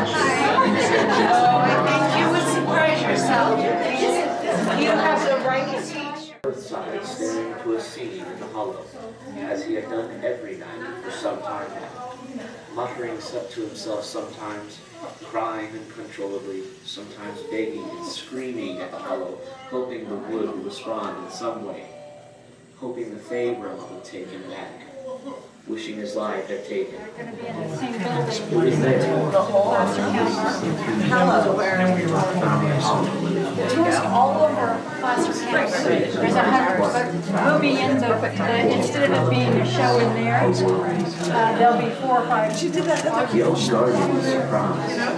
You would surprise yourself. You have the right teacher. Earthside staring into a scene in the hollow, as he had done every night for some time now, muttering to himself sometimes, crying uncontrollably, sometimes begging and screaming at the hollow, hoping the wood would respond in some way, hoping the Fey Realms would take him back, wishing his life had taken. They're going to be in the same building. It was there. Hallow, where Tours all over Placer County. There's 100, but we'll be in the instead of it being a show in there, there'll be 4 or 5. She did that. He all started with surprise. And I'll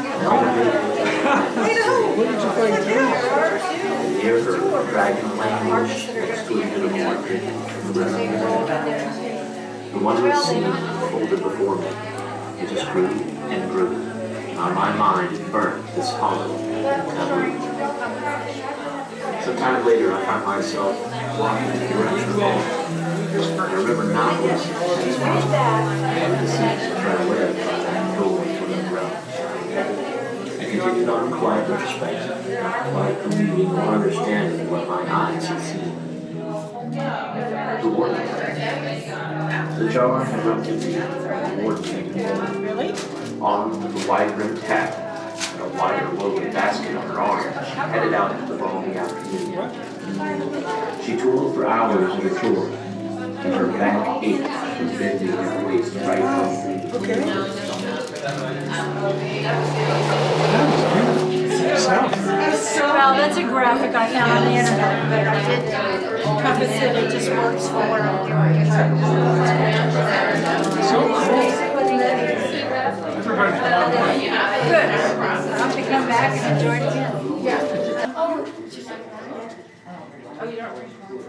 get What did you find near her, dragon language to a beautiful portrait of the rest of the wondrous scene unfolded before me. It just grew and grew. On my mind it burnt this hollow taboo. Sometime later I found myself walking in the direction of home. I remember not listening to his mouth. I had the seats to try to live by that door for the realm. I continued on in quiet retrospect, quite believing or understanding what my eyes had seen. The warden. The jar had relatively warden. Really? Armed with a wide-brimmed hat and a wider woven basket on her arm, headed out into the balmy afternoon. She toiled for hours in the floor, and her back ached from bending at the waist right from Well, that's a graphic I found on the internet, but I did compass it. It just works for what I'm doing. Good. I'll have to come back and enjoy it again.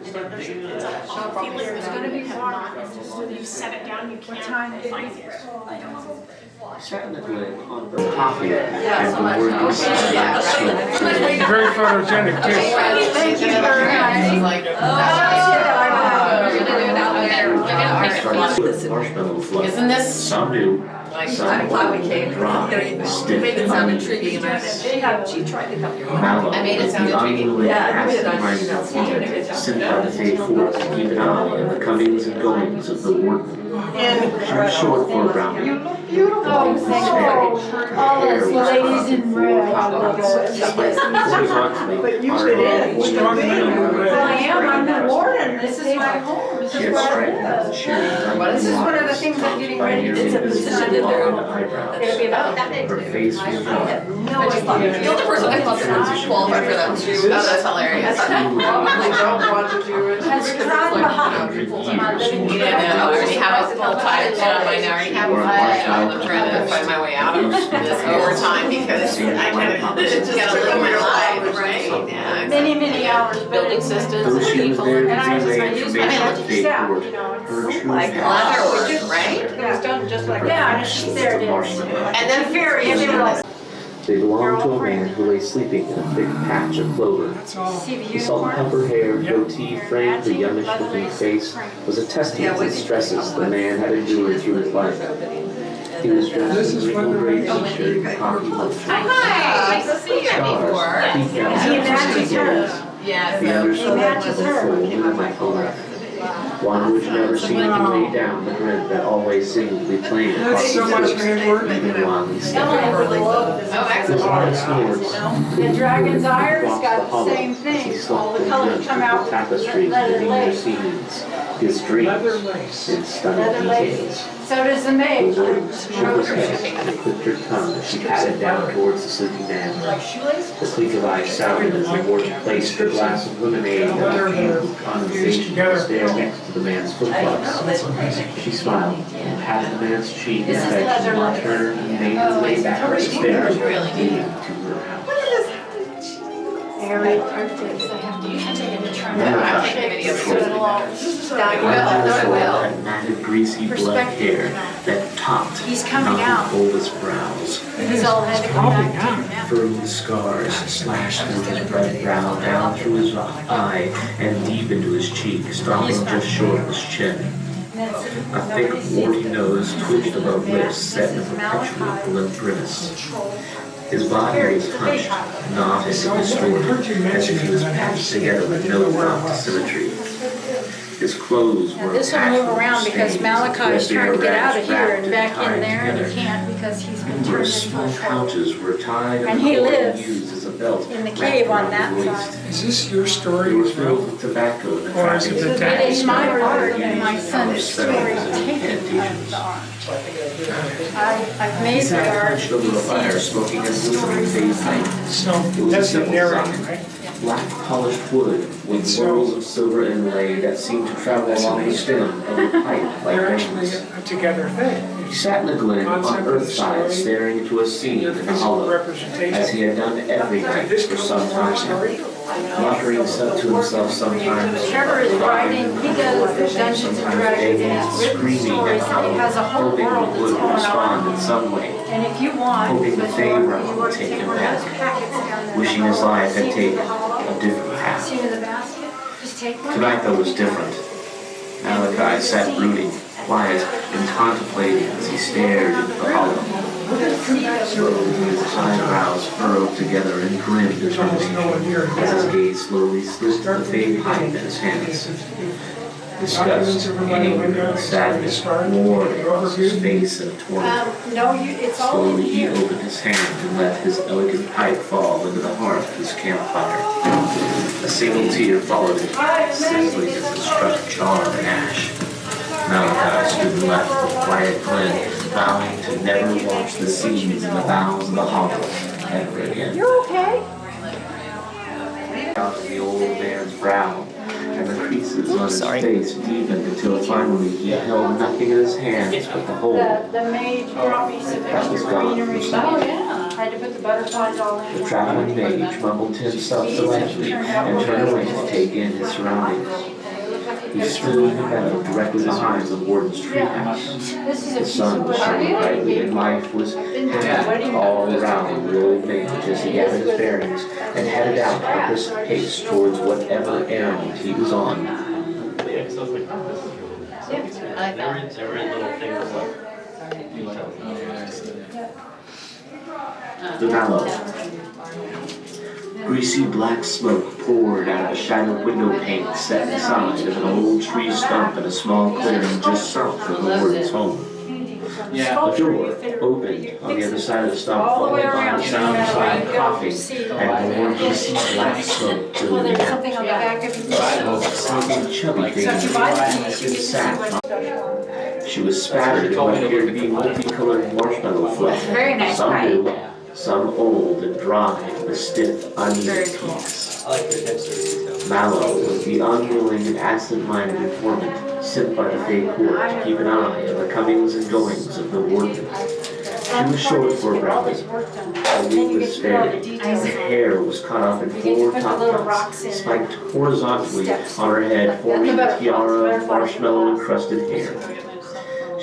It's going to be water. You set it down, you can't find it. Sutton had laid on the coffee and the word was Very photogenic too. Thank you very much. marshmallow float. Isn't this Some do. I'm glad we came. You made it sound intriguing. She tried to come here. Mallow, I made it sound the intriguing. unwilling Yeah, I acid did. mind sent out the day forth to keep an eye on the comings and goings of the warden. She was short for a brown. Oh, thank you. All those ladies in red. I love it. But you should I am. I'm the warden. This is my home. This is where I live. This is one of the things I'm getting ready to do. It's a position in there. It'll be about that big. Her face was I white. had no idea. The only person I thought that qualified for that was you. Oh, that's hilarious. I probably don't want to do it. That's right behind me. My living I already have a full time job. I already have a full job. I'm trying to find my way out of this overtime because I kind of just gotta live my life, right? Yeah. many, many hours Building systems Though and she was people. there And I to was relay just my information to Fey staff, Court, you know, her true Like leather work, right? It was done just like that. Yeah, and she's there, it is. And then Very, and they were like, They belonged to a man who lay sleeping in a thick patch of clover. see the The salt and pepper hair, goatee framed the youngish looking face was a testament to the stresses the man had endured through his life. He was dressed in a wrinkled gray t-shirt and coffee boots. Hi, nice to see you before. Peeked out He matches her. Yeah, the so underside matches of the her. fold in my collar. One which never seemed to lay down the grin that always seemed to be playing across That's so his much lips, handwork. even while he slept. oh, His excellent. hard snores. The dragon's iris Across got the the hollow same as he thing. All slept the in colors the come out. tapestries Leather beneath their lace. scenes, his Leather dreams, lace. and stunning Leather lace. details. So does the The maid. warden shook his head and clipped her tongue as she patted down towards the sleeping man. The click of eyes sounded as the warden placed the glass of lemonade and a painful condensation on the stair next to the man's flip-flops. She smiled and patted the man's cheek in affection and turned and made her way back up the stairs, leading to her house. Very perfect. You should take it to try. Yeah. I'll take a video. It will. had matted, greasy black hair that topped He's coming out. bulbous brows. He's all had to come back. furrowed scars slashed through his bright brow, down through his eye, and deep into his cheek, stopping just short of his chin. A thick, warty nose twitched above lips set in a perpetual blunt grimace. His body was hunched, knotted and distorted, as if he was patched together with no thought to symmetry. His clothes were This will move around because Malachi is trying to get out of here and back in there, and he can't because he's been turned Numerous into small a troll. pouches were tied And he lives used as a belt in the cave wrapped on around that his waist. side. Is this your story? They were filled with tobacco and the Or is it trappings the of dad? It's my art and my Unions, son's story spells, and taken from incantations. the art. I've made He the sat art. hunched over a fire, smoking a glistening phase pipe. So It was that's a the simple narrative, design. right? Black polished wood with swirls of silver inlay that seemed to travel along the stem of the pipe like They're actually veins. a together thing. He sat in the glen on Earthside, staring into a scene in the Physical hollow, as representation. he had done every night This for comes some from the time. story. Muttering to himself sometimes. Trevor is writing, he does the Dungeons and Dragons and it's written Screaming stories at and he has a whole hoping world he that's would going respond on. in some way, And if you want, hoping the Fey Realms you would want to take take him one of those back, packets down there. wishing his life had See taken the hollow? a different path. See in the basket? Just take one. Tonight though was different. Malachi sat brooding, quiet, and contemplating as he stared into the hollow. Slowly his eyebrows furrowed together in grim determination as his gaze slowly slipped the fade pipe in his hands. Disgust, anger, and sadness poured across his face in a torrent. No, it's all in Slowly he here. opened his hand and let his elegant pipe fall into the heart of his campfire. A single tear followed it, sizzling as it struck char and ash. Malachi stood and left the quiet glen, vowing to never watch the scenes in the bowels of the hollow ever again. You're okay? Out of the old man's brow, and the creases on his face deepened until finally he held nothing in his hands but the whole. The mage brought me some That was extra gone greenery. from sight. Oh, yeah. Had to put the butterflies all in. The traveling mage mumbled to himself delightfully and turned away to take in his surroundings. He stood in the meadow directly behind the warden's treehouse. This is a The piece sun of was wood. shining brightly and life was happening all around the old mage as he gathered his bearings and headed out at a brisk pace towards whatever errand he was on. I like that. The mallow. Greasy black smoke poured out of a shadowed window pane set inside of an old tree stump in a small clearing just south of the warden's home. A door opened on the other side of the stump, All the way followed by around. the sound of silent coughing See. and more greasy black smoke Well, billowing there's out. something on the back of your Something chubby thing So if you buy the piece, you get to see sat. what special. She was spattered in what appeared to be multicolored marshmallow fluff. Very nice Some pie. new, some old and dry, with stiff, uneven peaks. Mallow was the unwilling and absent-minded informant sent by the Fey court to keep an eye on the comings and goings of the warden. She was short for a brown. Her wig was fairy. Her hair was cut off in 4 top knots, spiked horizontally on her head, forming a tiara of marshmallow-encrusted hair.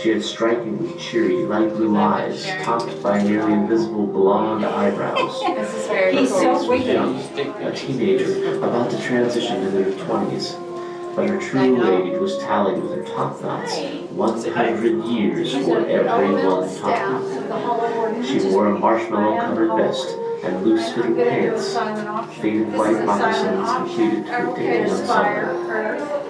She had strikingly cheery, light blue eyes, topped by nearly invisible blonde eyebrows. He's so Her face was wicked. young, a teenager, about to transition into their 20s. But her true age was tallied with her top knots, 100 years for every one top knot. She wore a marshmallow-covered vest and loose-fitting pants. Faded white moccasins completed her daily ensemble.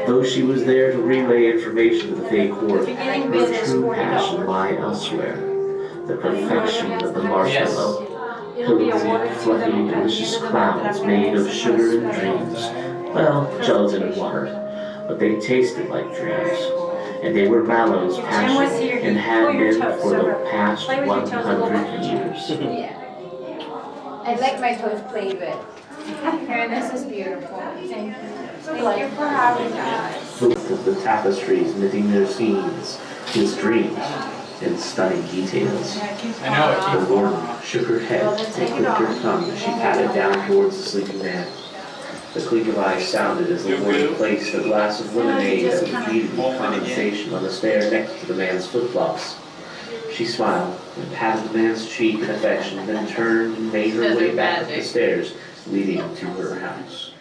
Though she was there to relay information to the Fey court, her true passion lay elsewhere. The perfection of the marshmallow. Pillowy, fluffy, delicious clouds made of sugar and dreams. Well, gelatin and water. But they tasted like dreams. And they were Mallow's passion and had been for the past 100 years. I like my toes played with. And this is beautiful. Thank you. Thank you for having us. Looked at the tapestries knitting their scenes, his dreams, in stunning details. The warden shook her head and clicked her tongue as she patted down towards the sleeping man. The clink of eyes sounded as the warden placed a glass of lemonade that was beaded with condensation on the stair next to the man's flip-flops. She smiled, and patted the man's cheek in affection, then turned and made her way back up the stairs leading to her house.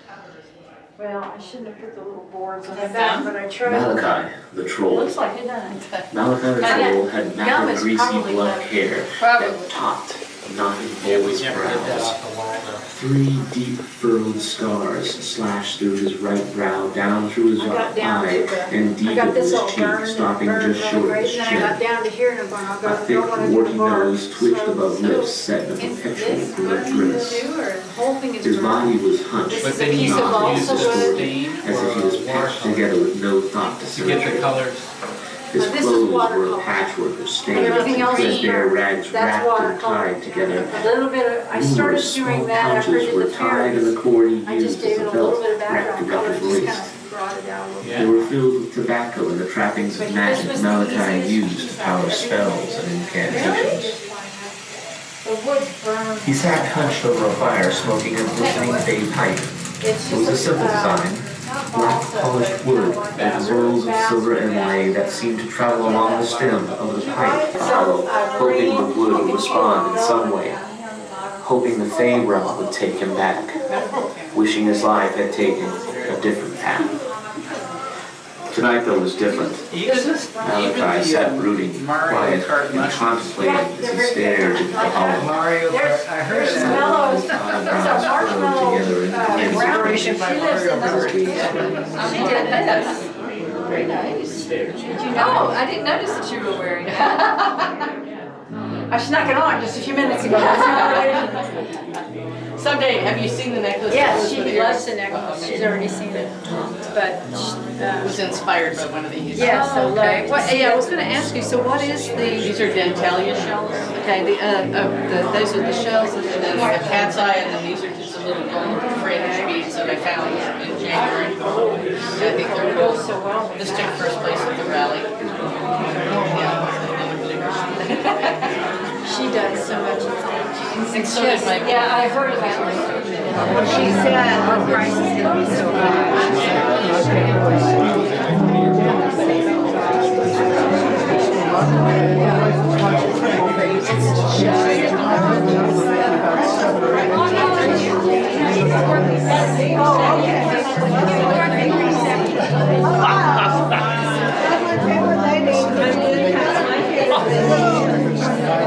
Well, I shouldn't have put the little boards on the back, but I tried. Malachi, the troll. Looks like it does. Malachi the troll had Gum matted, is greasy probably black better. hair Probably. that topped, knotted Yeah, we boy's never did that brows. off the wall though. 3 deep furrowed scars slashed through his right brow, down through his I got right down to eye, the- and deep I got into this his all cheek, burned, stopping burned just really short of great, his and then I got chin. down to here and I'm going, I'll A go, thick, don't want to do warty the bar. nose twitched above So, lips set in a is perpetual this blue good grimace. too, or the whole thing is His burned? body was hunched, This But is a then you piece of use balsa the wood. steam as if he was patched together with no thought to to get the surgery. colors. His This is clothes were a watercolor. patchwork of stains, Everything else is threadbare burned. rags That's wrapped and watercolor. tied together. A little bit of, I started Numerous doing small that after I pouches did were the tied in fairies. the cord he I just used gave as it a a little belt bit of wrapped background around color, his just kind waist. of brought it out a little bit. They were filled with tobacco and the trappings But of this magic was the Malachi easiest used piece to power out of spells and incantations. The wood's burned. He sat hunched over a fire, smoking a glistening Fey pipe. It's It was a just simple design, black polished wood with rolls of silver inlay that seemed to travel along the stem of the pipe, hoping the wood would respond in some way, hoping the Fey Realm would take him back, wishing his life had taken a different path. Tonight though was different. Malachi sat brooding, quiet and contemplating as he stared into the hollow. Mario Kart, I heard There's that. mellows, Eyebrows there's a curled marshmallow, together into the Inspiration by She lives Mario in Kart. she did this. Very nice. stared. Oh, I didn't notice that you were wearing that. I snuck it on just a few minutes ago. Someday, have you seen the necklace? Yes, she loves the necklace, she's already seen it, but, It was inspired by one of these. yes, I love Okay. it. What, yeah, I was gonna ask you, so what is the, These are dentalia shells. okay, those are the shells and And then the cat's eye, and then these are just a little gold fringe beads that I found in January. I think they're It goes so well. This took first place at the rally. She does so much. And so did my. Yeah, I heard about it. She said her price is gonna be so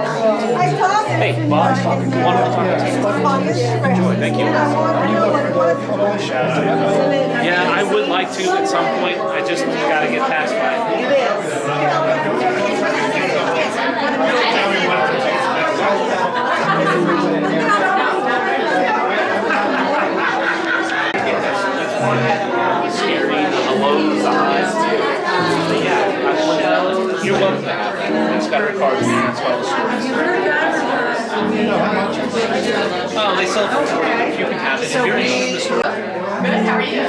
Hey, Bob, one more time. Thank you. Yeah, I would like to at some point. I just gotta get past mine. Scary, the hellos, the highs. But yeah, you're welcome to have that. It's got her cards in it as well as oh, they sell it for 40. You can have it. If you're interested in the store. Good, how are you?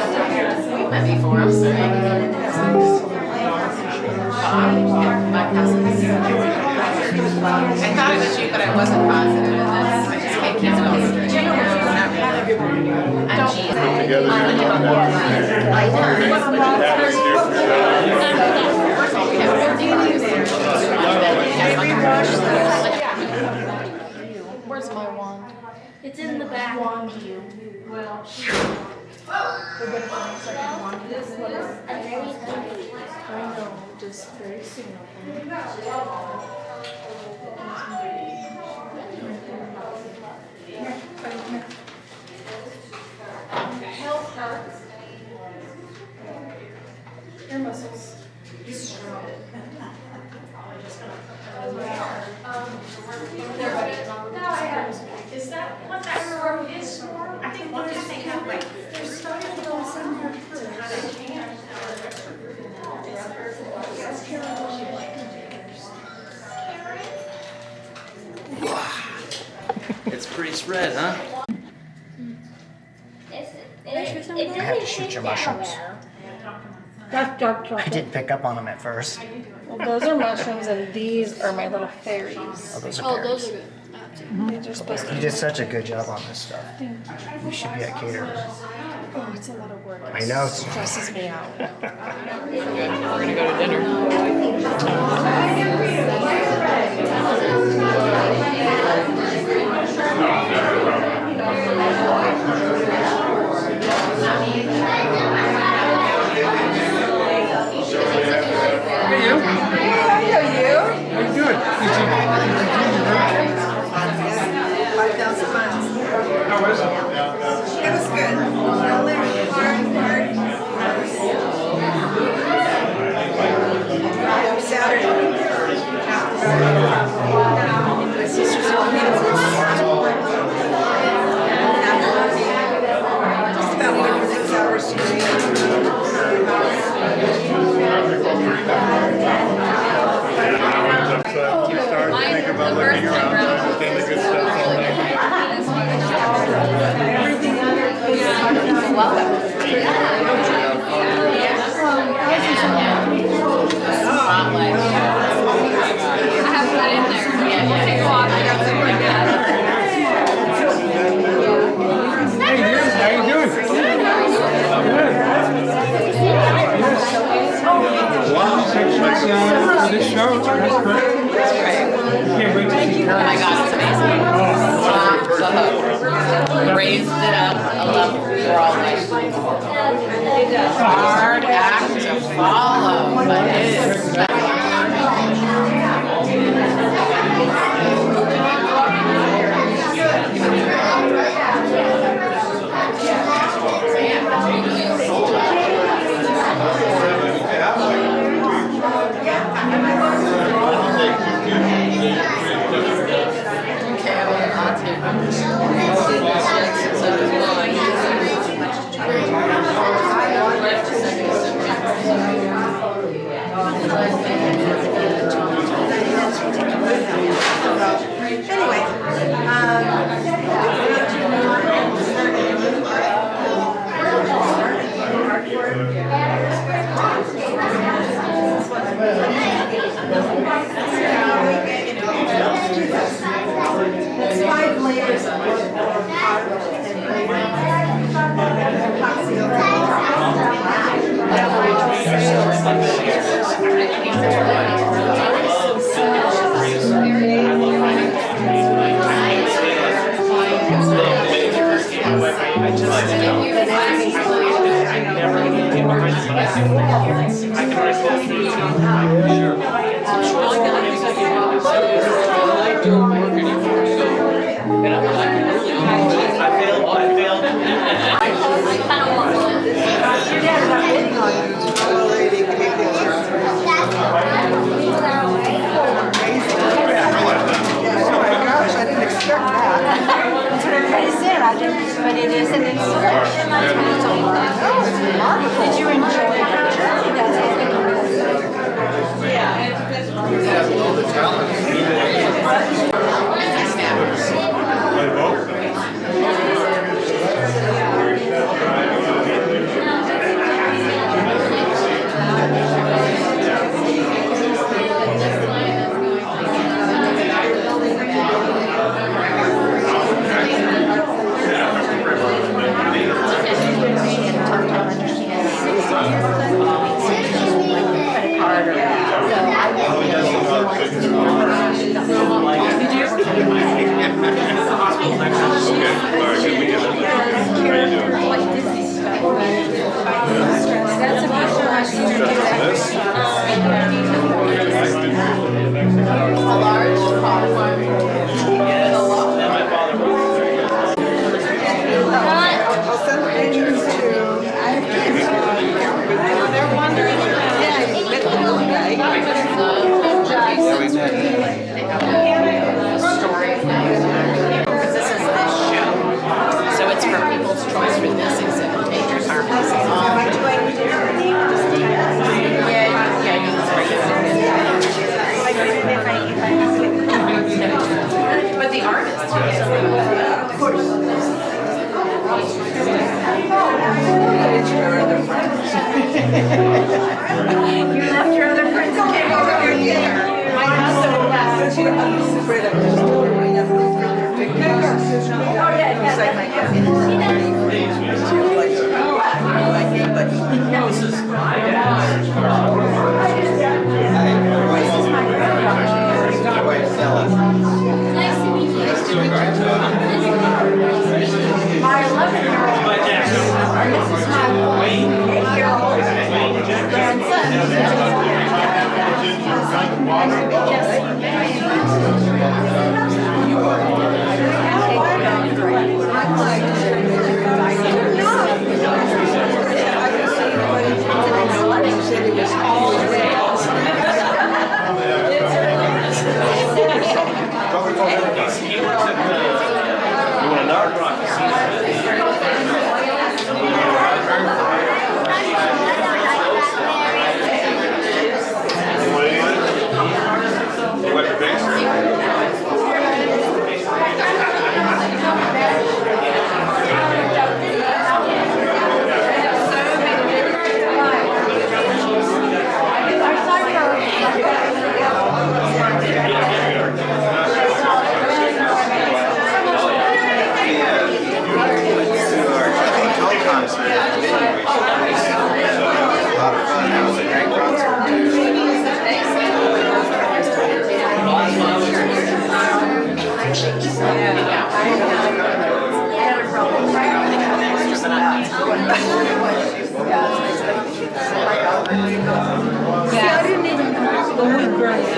We've met before, I'm sorry. My cousin. I thought it was you, but I wasn't positive, and then I just can't keep going. I'm Gia. where's my wand? It's in the back. I know, just very signal. Your muscles. Is that what that room is for? I think what they have like, they're starting to go somewhere to kind of camp. It's pretty spread, huh? I have to shoot your mushrooms. Dark I chocolate. didn't pick up on them at first. Well, those are mushrooms and these are my little fairies. Oh, those are Oh, berries. those are good. These are supposed to You did such a good job on this stuff. You should be a caterer. Oh, it's a lot of work. I know. It stresses me out. We're gonna go to dinner. Raised it up a level for all night. Hard act to follow, but it is. But it is an installation. Did you enjoy My wife Stella. I didn't even know the wheatgrass.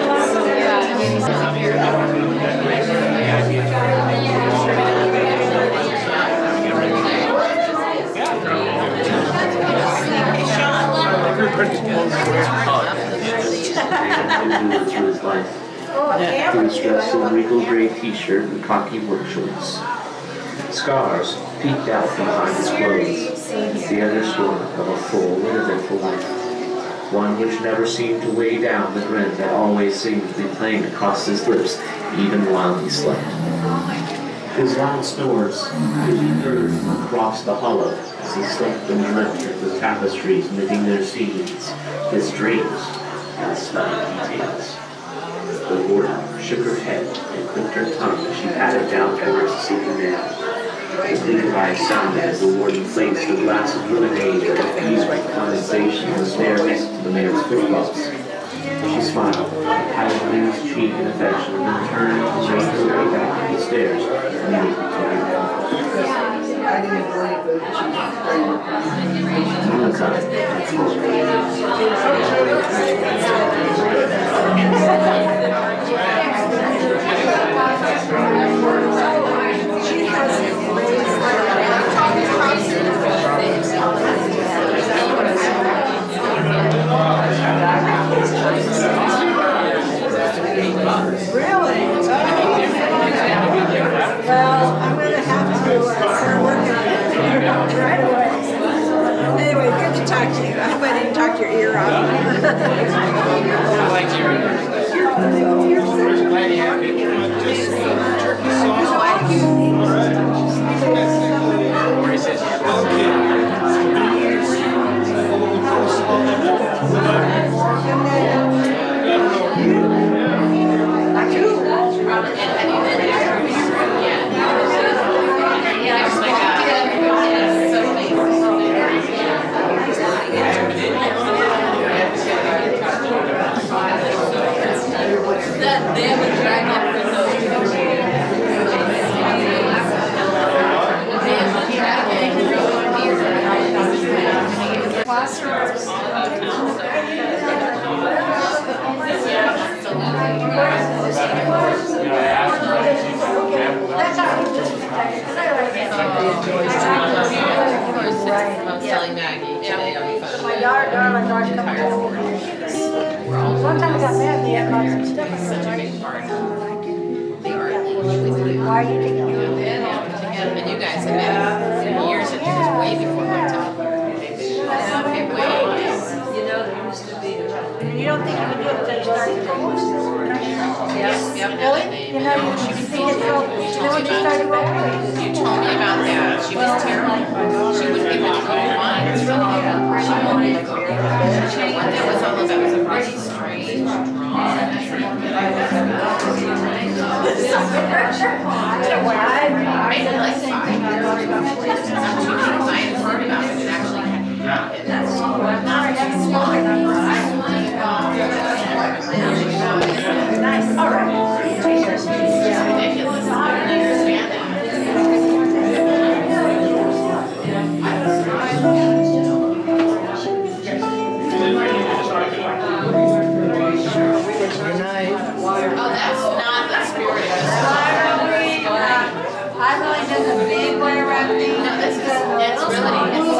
Through his life. He was dressed in a regal gray t-shirt and cocky work shorts. Scars peeked out from behind his clothes, the underscore of a full and eventful life. One which never seemed to weigh down the grin that always seemed to be playing across his lips, even while he slept. His loud snores could be heard across the hollow as he slept and dreamt of the tapestries knitting their scenes, his dreams, and stunning details. The warden shook her head and clicked her tongue as she patted down towards the sleeping man. The clear eyes sounded as the warden placed a glass of lemonade that diffused with condensation on the stair next to the man's footballs. She smiled, patted his cheek in affection, and then turned and made her way back up the stairs, immediately to her bed. Really? Well, I'm gonna have to start working on it right away. Anyway, good to talk to you. I hope I didn't talk your ear off. Telling Maggie today on the phone. My daughter, darling, daughter, come home. Sometimes I got mad, they had lots of stuff. I said, why are you taking your And you guys have been for years, and it was way before my time. Okay, way. You don't think you can do it until you start your business? Yep. Really? You know, you think it's so, you know when you started rolling? You told me about that. She was terrible. She wouldn't even throw wine. She wanted to know what that was all about. It was a really strange I did like 5 years ago. I had heard about it and actually Nice. All right. it's ridiculous. I don't understand that. Oh, that's not the spirit of this. I really did a big way around things. No, it's really,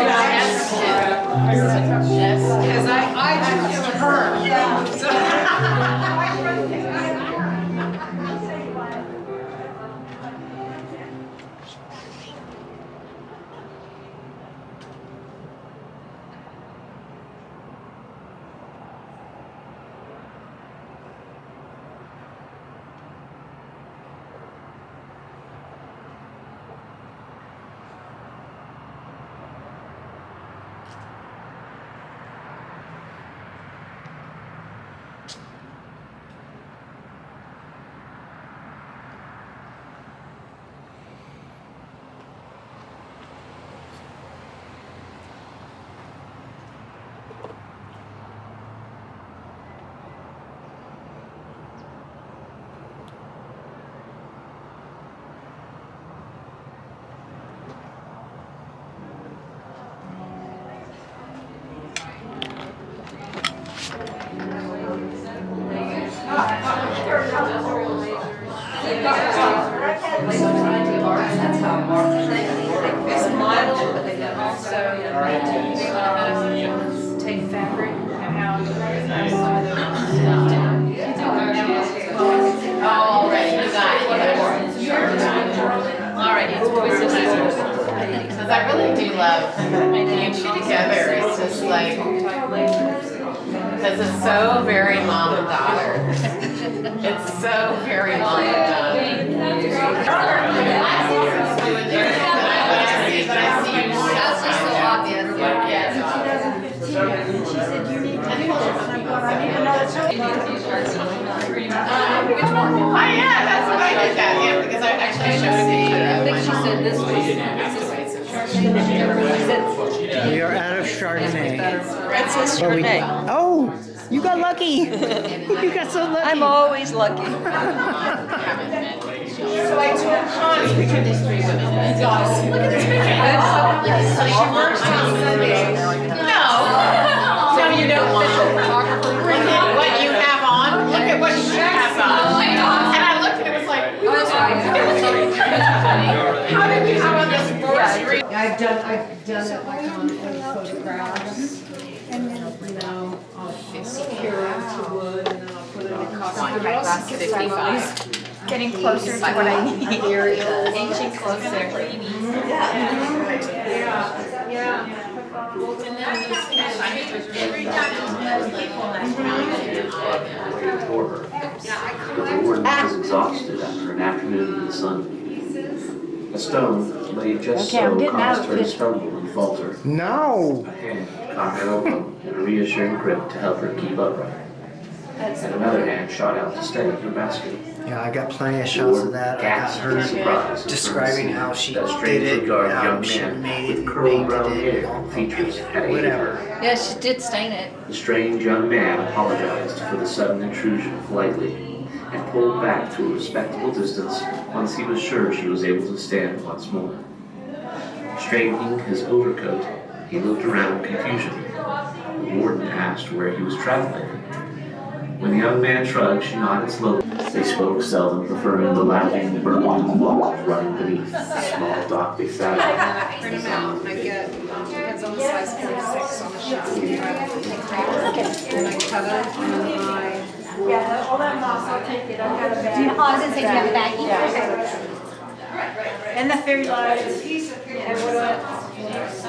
also take fabric and how Alright, you got it. Alright, it's twisted scissors. Because I really do love you two together. It's just like, because it's so very mom and daughter. It's so very mom and daughter. That's just so obvious. Which one? Oh yeah, that's what I did that. Yeah, because I actually showed it to you. I think she said this way. We are out of Chardonnay. That's a But we- Chardonnay. Oh, you got lucky. You got so lucky. I'm always lucky. So I told Hans we could these three women. Look at this picture. So she works on Sunday. No. So you know what you have on? Look at what she has on. And I looked and it was like, how did you have on this forest green? I've done it like on photographs, and then, you know, I'll secure it to wood, and then I'll put it in a costume. That's 55. Getting closer to what I need. Inching closer. Toward her. But the warden was exhausted after an afternoon in the sun. A stone laid just so caused her to stumble and falter. No. A hand caught her elbow in a reassuring grip to help her keep upright. And another hand shot out to steady her basket. Yeah, I got plenty of shots of that. I got her describing how she did it, how she made it, curly brown painted it, hair, all features had whatever. Yeah, she did stain it. The strange young man apologized for the sudden intrusion politely and pulled back to a respectable distance once he was sure she was able to stand once more. Straightening his overcoat, he looked around in confusion. The warden asked where he was traveling. When the young man shrugged, she nodded slowly. They spoke seldom, preferring the lapping, burbling waters running beneath the small dock they sat on. Print them out, I get, depends on the size, 46 on the shelf. And I cut it, and Yeah, all that moss, I'll take it. I've got a bag. I was gonna say, do you have a baggie? And the fairy lights. And what else?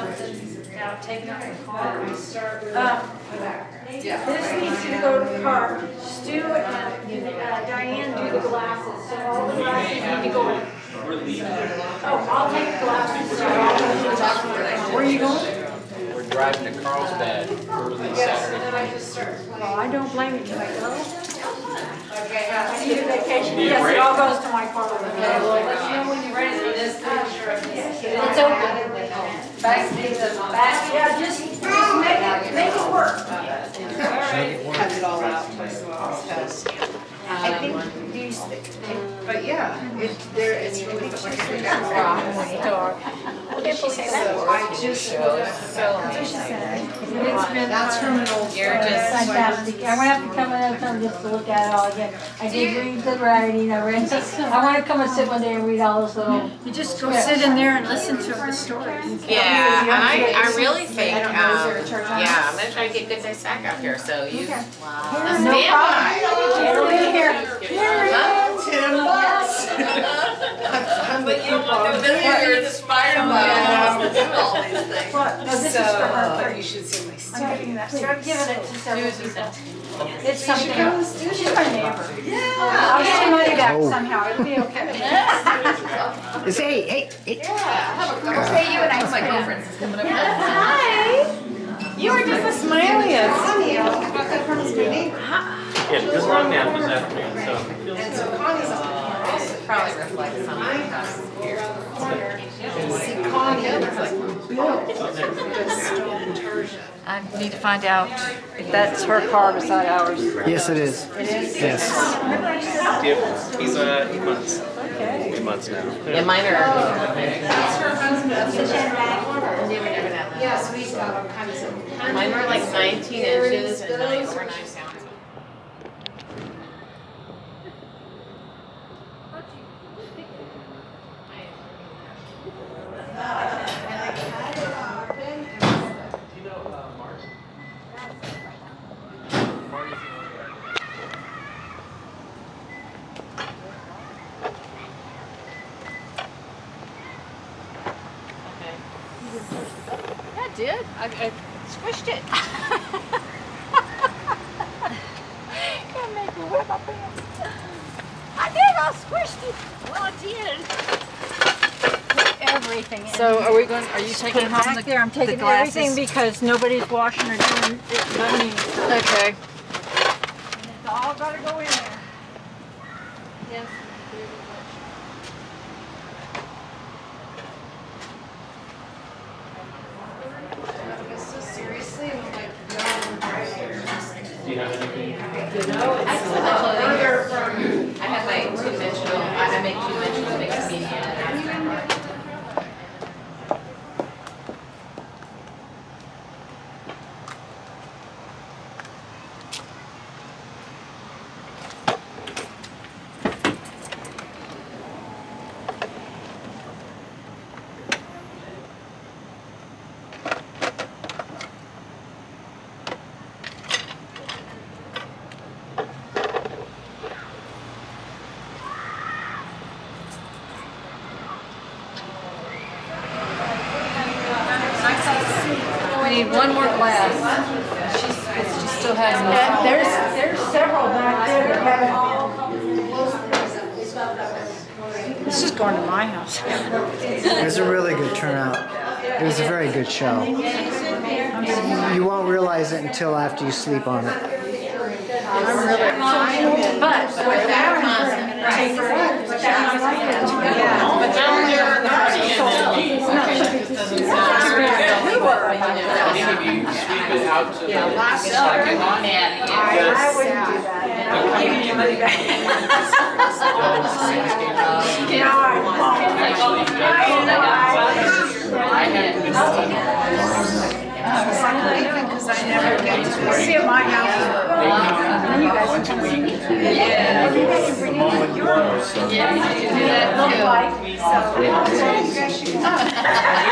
Now, take it out of the car. This needs to go to the car. Stu and Diane do the glasses, so all the glasses need to go. Oh, I'll take the glasses. Where are you going? We're driving to Carlsbad early Saturday. Well, I don't blame you, I go. I need a vacation. Yes, it all goes to my car. Okay, well, let us know when you're ready for this picture. It's open. Back, yeah, just make it work. cut it all out, so I'll test. I think these, but yeah, it's really cute. So I just, that's from an old. You're just Fantastic. I want to have to come another time just to look at it all again. I did read the writing, I want to come and sit one day and read all those little. You just go sit in there and listen to the stories. yeah, and I really think, yeah, I'm gonna try to get Good Day Sack out here, so you, No stand problem. It'll be here. But you want to visit the Spider-Man to do all these things. What? No, this is for her. You should see my I'm stuff. giving that, so I'm giving it to several people. It's something, she's my neighbor. I'll get your money back somehow, it'll be okay. Hey. I'll pay you an ice My cream. girlfriend's is coming up. Hi. You are just the smiliest. Connie, got that from his meeting. Yeah, good long nap this afternoon, so. And so Connie's also. Probably reflects on my house here. See, Connie was built with stone tarsia. I need to find out if that's her car beside ours. Yes, it is. Yes. He's 8 months. Okay. 8 months now. Yeah, mine are. That's her husband. Yeah, so he's got all kinds of. Mine were like 19 inches and 9 over 9 pounds. Yeah, it did. I squished it. Can't make me whip up in. I did, I squished it. Well, it did. Everything in. So are you taking home back the, there, I'm the taking glasses? everything because nobody's washing or doing it but me. Okay. It's all gotta go in there. Yes. Seriously, Do you have anything? I still have clothing. I have my two-dimensional, I make two-dimensional mixed media and abstract art. We need one more glass. She still has them. There's several back there that haven't. This is going to my house. It was a really good turnout. It was a very good show. You won't realize it until after you sleep on it. I'm really excited. But with that But down there, the Maybe you sweep it out to the parking lot. I wouldn't do that. I have to Because I never get to see at my house. And you guys can come see me. Yeah. And you guys can bring in yours. Yeah, you can do that too.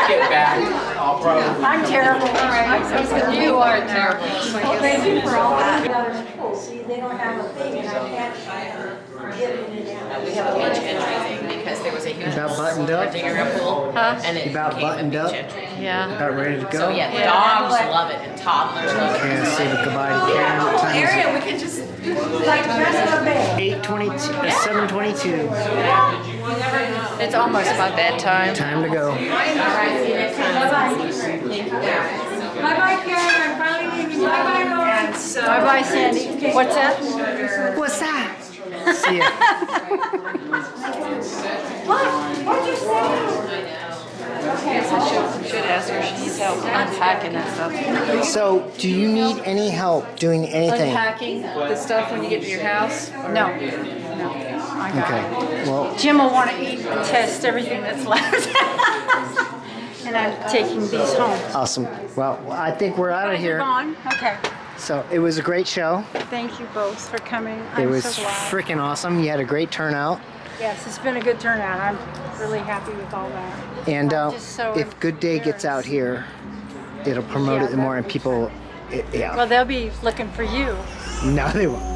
get back, I'll probably. I'm terrible. You are terrible. Well, thank you for all that. See, they don't have a thing and I can't get it in. We have a beach entry thing because there was a huge About buttoned up? digging a pool. And it About became a buttoned beach up? entry. Yeah. About ready to go? So yeah, the dogs love it and toddlers love it. Can't say goodbye to Karen. What time is Area, it? we can just. Like President Bay. 8:22, 7:22. It's almost my bedtime. Time to go. Bye-bye, Karen. I'm finally leaving. Bye-bye, Lauren. Bye-bye, Sandy. What's that? What's that? See ya. What'd you say? Yes, I should ask her. She needs help unpacking that stuff. So, do you need any help doing anything? Unpacking the stuff when you get to your house? No. Okay. Well, Jim will want to eat and test everything that's left. And I'm taking these home. awesome. Well, I think we're out of You're here. gone? Okay. So, it was a great show. Thank you both for coming. It I'm was so glad. freaking awesome. You had a great turnout. Yes, it's been a good turnout. I'm really happy with all that. And I'm just so if Good Day gets out here, it'll promote it more and people, yeah. Well, they'll be looking for you. No, they won't.